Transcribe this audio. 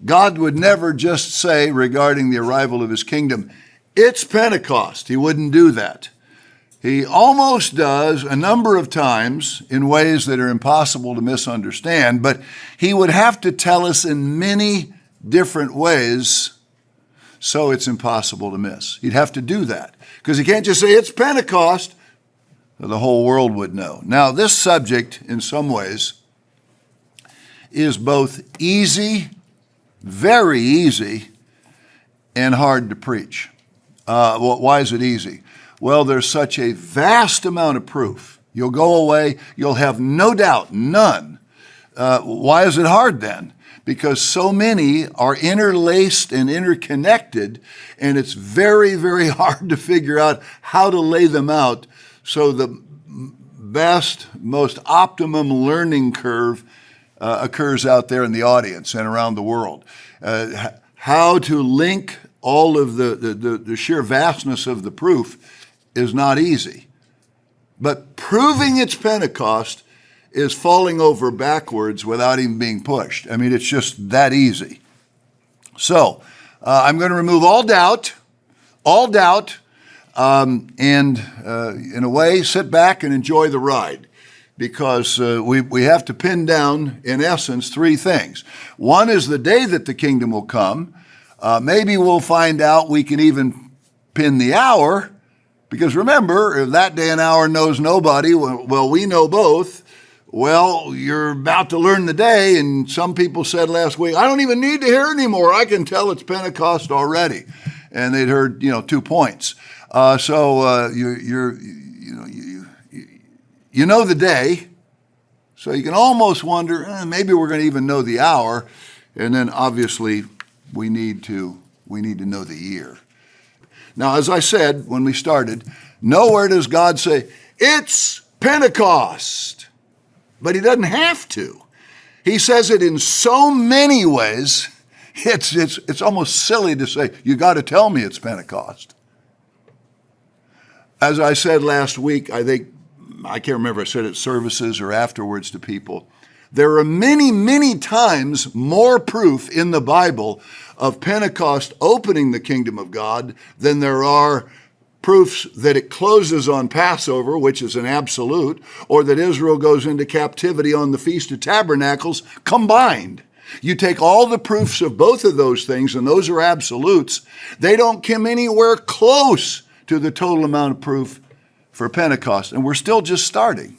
God would never just say regarding the arrival of his kingdom, it's Pentecost. He wouldn't do that. He almost does a number of times in ways that are impossible to misunderstand, but he would have to tell us in many different ways so it's impossible to miss. He'd have to do that because he can't just say it's Pentecost. The whole world would know. Now, this subject in some ways is both easy, very easy, and hard to preach. Why is it easy? Well, there's such a vast amount of proof. You'll go away, you'll have no doubt, none. Why is it hard then? Because so many are interlaced and interconnected, and it's very, very hard to figure out how to lay them out so the best, most optimum learning curve occurs out there in the audience and around the world. How to link all of the sheer vastness of the proof is not easy. But proving it's Pentecost is falling over backwards without even being pushed. I mean, it's just that easy. So I'm going to remove all doubt, and in a way, sit back and enjoy the ride, because we have to pin down, in essence, three things. One is the day that the kingdom will come. Maybe we'll find out we can even pin the hour, because remember, if that day and hour knows nobody, well, we know both. Well, you're about to learn the day, and some people said last week, I don't even need to hear anymore. I can tell it's Pentecost already. And they'd heard, 2 points. So you know the day, so you can almost wonder, maybe we're going to even know the hour, and then obviously we need to know the year. Now, as I said when we started, nowhere does God say, it's Pentecost, but he doesn't have to. He says it in so many ways, it's almost silly to say, you got to tell me it's Pentecost. As I said last week, I can't remember if I said it at services or afterwards to people, there are many, many times more proof in the Bible of Pentecost opening the kingdom of God than there are proofs that it closes on Passover, which is an absolute, or that Israel goes into captivity on the Feast of Tabernacles combined. You take all the proofs of both of those things, and those are absolutes. They don't come anywhere close to the total amount of proof for Pentecost, and we're still just starting.